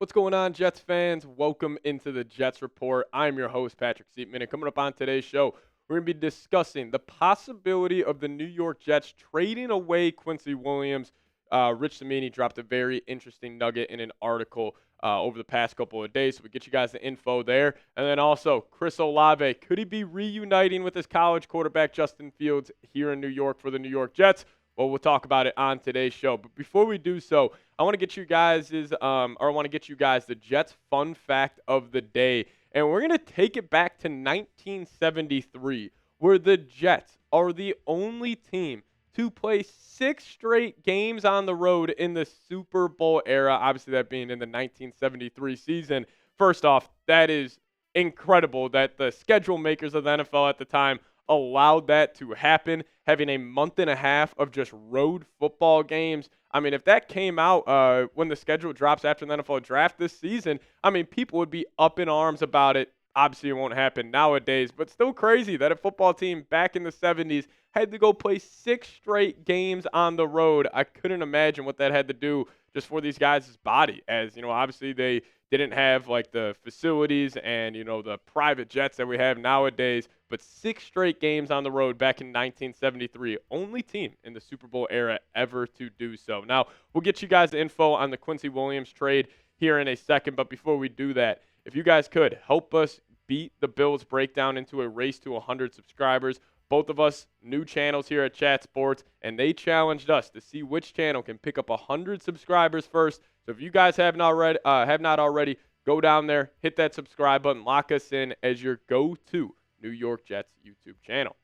What's going on, Jets fans? Welcome into the Jets Report. I'm your host, Patrick Siepman, and coming up on today's show, we're going to be discussing the possibility of the New York Jets trading away Quincy Williams. Rich Cimini dropped a very interesting nugget in an article over the past couple of days, so we get you guys the info there. And then also, Chris Olave, could he be reuniting with his college quarterback, Justin Fields, here in New York for the New York Jets? Well, we'll talk about it on today's show. But before we do so, I want to get you guys the Jets fun fact of the day. And we're going to take it back to 1973, where the Jets are the only team to play 6 straight games on the road in the Super Bowl era, obviously that being in the 1973 season. First off, that is incredible that the schedule makers of the NFL at the time allowed that to happen, having a month and a half of just road football games. I mean, if that came out when the schedule drops after the NFL draft this season, I mean, people would be up in arms about it. Obviously, it won't happen nowadays, but still crazy that a football team back in the 70s had to go play 6 straight games on the road. I couldn't imagine what that had to do just for these guys' body, as, you know, obviously they didn't have like the facilities and, you know, the private jets that we have nowadays, but 6 straight games on the road back in 1973. Only team in the Super Bowl era ever to do so. Now, we'll get you guys the info on the Quincy Williams trade here in a second, but before we do that, if you guys could help us beat the Bills breakdown into a race to 100 subscribers. Both of us, new channels here at Chat Sports, and they challenged us to see which channel can pick up 100 subscribers first. So if you guys have not already, go down there, hit that subscribe button, lock us in as your go-to New York Jets YouTube channel.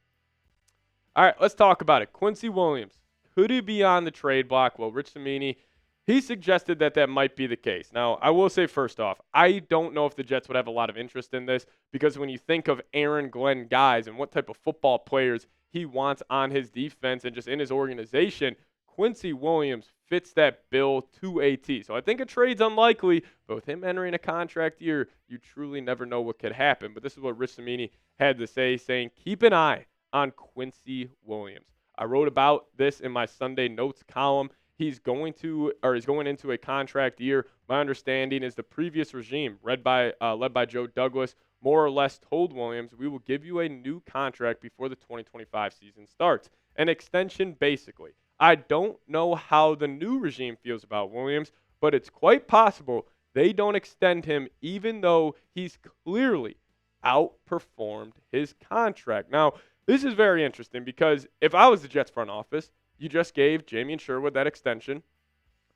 All right, let's talk about it. Quincy Williams, could he be on the trade block? Well, Rich Cimini, he suggested that might be the case. Now, I will say first off, I don't know if the Jets would have a lot of interest in this because when you think of Aaron Glenn guys and what type of football players he wants on his defense and just in his organization, Quincy Williams fits that bill to a T. So I think a trade's unlikely, but with him entering a contract year, you truly never know what could happen. But this is what Rich Cimini had to say, saying, keep an eye on Quincy Williams. I wrote about this in my Sunday notes column. He's going into a contract year. My understanding is the previous regime, led by Joe Douglas, more or less told Williams, we will give you a new contract before the 2025 season starts. An extension, basically. I don't know how the new regime feels about Williams, but it's quite possible they don't extend him even though he's clearly outperformed his contract. Now, this is very interesting because if I was the Jets front office, you just gave Jamie and Sherwood that extension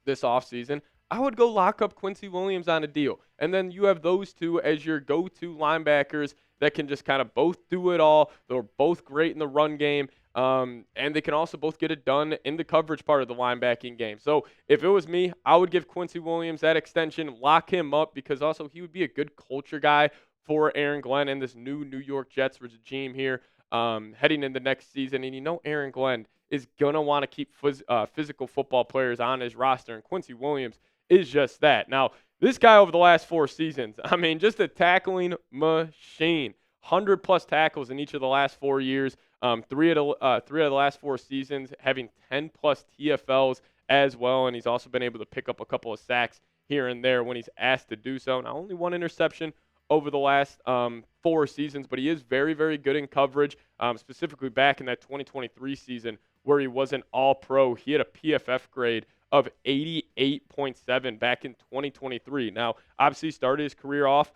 this offseason, I would go lock up Quincy Williams on a deal. And then you have those two as your go-to linebackers that can just kind of both do it all. They're both great in the run game, and they can also both get it done in the coverage part of the linebacking game. So if it was me, I would give Quincy Williams that extension, lock him up, because also he would be a good culture guy for Aaron Glenn and this new New York Jets regime here heading into next season. And you know Aaron Glenn is going to want to keep physical football players on his roster, and Quincy Williams is just that. Now, this guy over the last 4 seasons, I mean, just a tackling machine. 100-plus tackles in each of the last 4 years. 3 of the last 4 seasons having 10-plus TFLs as well, and he's also been able to pick up a couple of sacks here and there when he's asked to do so. Now, only 1 interception over the last 4 seasons, but he is very, very good in coverage, specifically back in that 2023 season where he was an all-pro. He had a PFF grade of 88.7 back in 2023. Now, obviously, he started his career off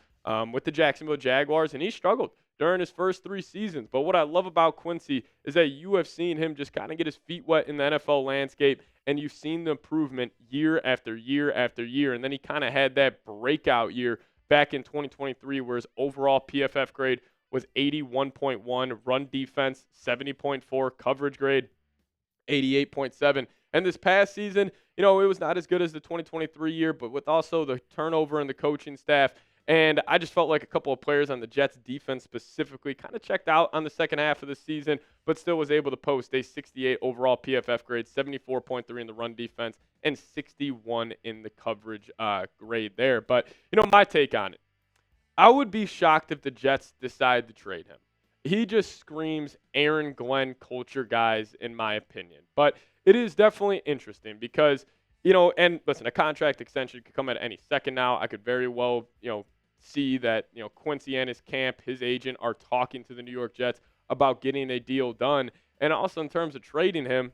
with the Jacksonville Jaguars, and he struggled during his first 3 seasons. But what I love about Quincy is that you have seen him just kind of get his feet wet in the NFL landscape, and you've seen the improvement year after year after year. And then he kind of had that breakout year back in 2023 where his overall PFF grade was 81.1, run defense 70.4, coverage grade 88.7. And this past season, you know, it was not as good as the 2023 year, but with also the turnover in the coaching staff. And I just felt like a couple of players on the Jets defense specifically kind of checked out on the second half of the season, but still was able to post a 68 overall PFF grade, 74.3 in the run defense, and 61 in the coverage grade there. But, you know, my take on it, I would be shocked if the Jets decide to trade him. He just screams Aaron Glenn culture, guys, in my opinion. But it is definitely interesting because And listen, a contract extension could come at any second now. I could very well, see that, Quincy and his camp, his agent, are talking to the New York Jets about getting a deal done. And also in terms of trading him,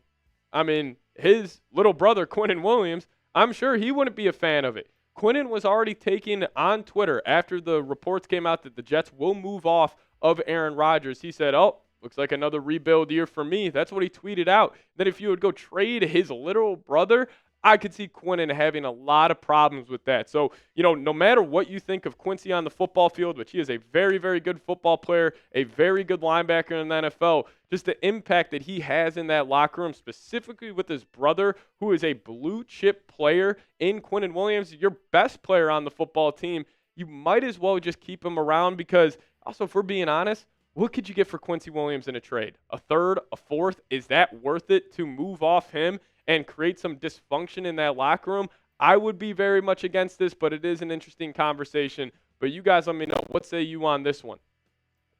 I mean, his little brother, Quinton Williams, I'm sure he wouldn't be a fan of it. Quinton was already taking on Twitter after the reports came out that the Jets will move off of Aaron Rodgers. He said, "Oh, looks like another rebuild year for me." That's what he tweeted out. That if you would go trade his little brother, I could see Quinton having a lot of problems with that. So, no matter what you think of Quincy on the football field, which he is a very, very good football player, a very good linebacker in the NFL, just the impact that he has in that locker room, specifically with his brother, who is a blue chip player in Quinton Williams, your best player on the football team, you might as well just keep him around because, also, if we're being honest, what could you get for Quincy Williams in a trade? A third, a fourth? Is that worth it to move off him and create some dysfunction in that locker room? I would be very much against this, but it is an interesting conversation. But you guys let me know. What say you on this one?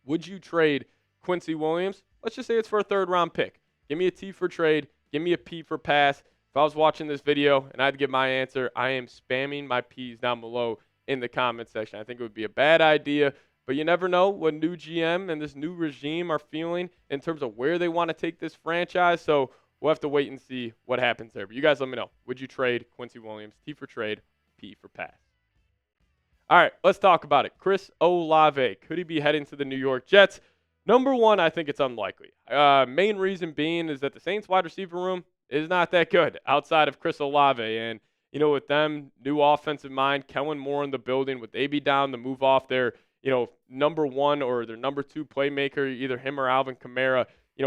Would you trade Quincy Williams? Let's just say it's for a third-round pick. Give me a T for trade. Give me a P for pass. If I was watching this video and I had to give my answer, I am spamming my P's down below in the comment section. I think it would be a bad idea. But you never know what new GM and this new regime are feeling in terms of where they want to take this franchise. So we'll have to wait and see what happens there. But you guys let me know. Would you trade Quincy Williams? T for trade, P for pass. All right, let's talk about it. Chris Olave. Could he be heading to the New York Jets? Number one, I think it's unlikely. Main reason being is that the Saints wide receiver room is not that good outside of Chris Olave. And, with them, new offensive mind, Kellen Moore in the building, would they be down to move off their number one or their number two playmaker, either him or Alvin Kamara,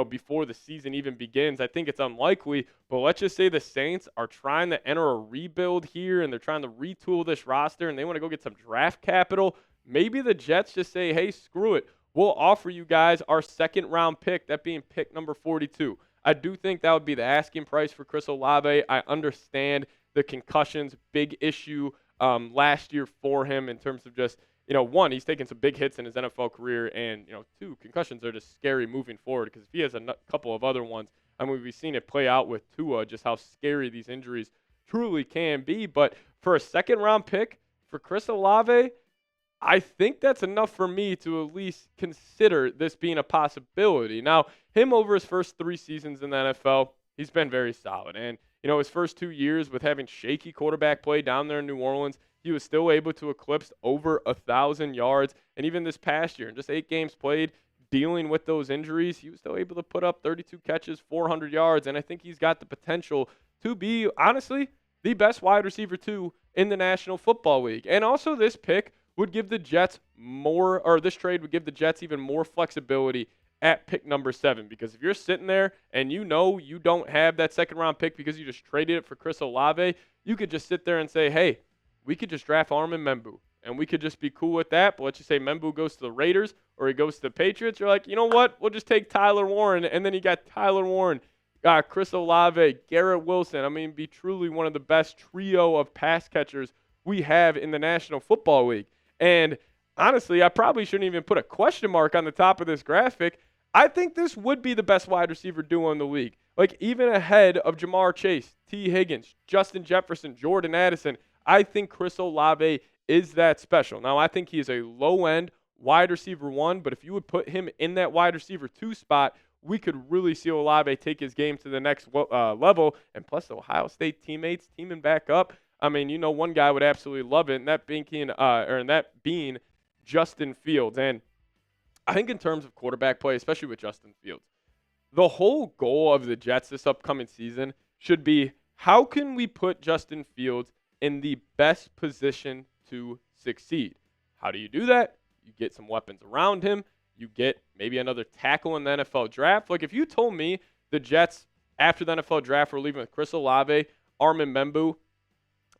before the season even begins? I think it's unlikely, but let's just say the Saints are trying to enter a rebuild here and they're trying to retool this roster and they want to go get some draft capital. Maybe the Jets just say, hey, screw it. We'll offer you guys our second round pick, that being pick number 42. I do think that would be the asking price for Chris Olave. I understand the concussions, big issue last year for him in terms of just, one, he's taken some big hits in his NFL career, and, two, concussions are just scary moving forward because if he has a couple of other ones, I mean, we've seen it play out with Tua, just how scary these injuries truly can be. But for a second-round pick for Chris Olave, I think that's enough for me to at least consider this being a possibility. Now, him over his first 3 seasons in the NFL, he's been very solid. And, his first 2 years with having shaky quarterback play down there in New Orleans, he was still able to eclipse over 1,000 yards. And even this past year, in just 8 games played, dealing with those injuries, he was still able to put up 32 catches, 400 yards. And I think he's got the potential to be, honestly, the best wide receiver, too, in the National Football League. And also this pick would give the Jets this trade would give the Jets even more flexibility at pick number 7. Because if you're sitting there and you don't have that second-round pick because you just traded it for Chris Olave, you could just sit there and say, hey, we could just draft Armin Membu, and we could just be cool with that. But let's just say Membu goes to the Raiders or he goes to the Patriots. You're like, you know what? We'll just take Tyler Warren. And then you got Tyler Warren, Chris Olave, Garrett Wilson. I mean, be truly one of the best trio of pass catchers we have in the National Football League. And honestly, I probably shouldn't even put a question mark on the top of this graphic. I think this would be the best wide receiver duo in the league. Like, even ahead of Jamar Chase, T. Higgins, Justin Jefferson, Jordan Addison. I think Chris Olave is that special. Now, I think he is a low-end wide receiver 1, but if you would put him in that wide receiver 2 spot, we could really see Olave take his game to the next level. And plus, the Ohio State teammates teaming back up. I mean, one guy would absolutely love it, and that being Justin Fields. And I think in terms of quarterback play, especially with Justin Fields, the whole goal of the Jets this upcoming season should be, how can we put Justin Fields in the best position to succeed? How do you do that? You get some weapons around him. You get maybe another tackle in the NFL draft. Like, if you told me the Jets, after the NFL draft, were leaving with Chris Olave, Armin Membu,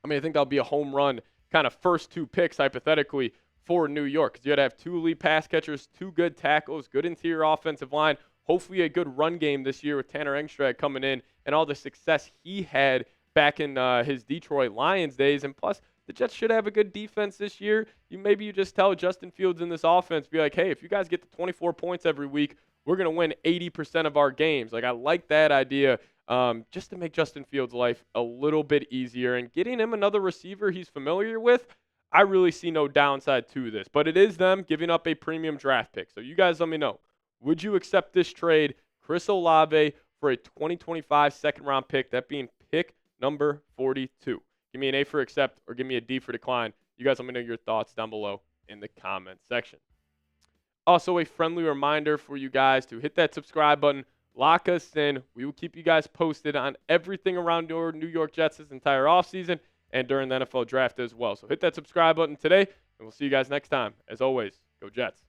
I mean, I think that'll be a home run kind of first 2 picks, hypothetically, for New York. Because you got to have 2 elite pass catchers, 2 good tackles, good interior offensive line, hopefully a good run game this year with Tanner Engstrad coming in and all the success he had back in his Detroit Lions days. And plus, the Jets should have a good defense this year. Maybe you just tell Justin Fields in this offense, be like, hey, if you guys get to 24 points every week, we're going to win 80% of our games. Like, I like that idea just to make Justin Fields' life a little bit easier and getting him another receiver he's familiar with. I really see no downside to this, but it is them giving up a premium draft pick. So you guys let me know. Would you accept this trade, Chris Olave, for a 2025 second-round pick, that being pick number 42? Give me an A for accept or give me a D for decline. You guys let me know your thoughts down below in the comments section. Also, a friendly reminder for you guys to hit that subscribe button, lock us in. We will keep you guys posted on everything around your New York Jets this entire offseason and during the NFL draft as well. So hit that subscribe button today, and we'll see you guys next time. As always, go Jets.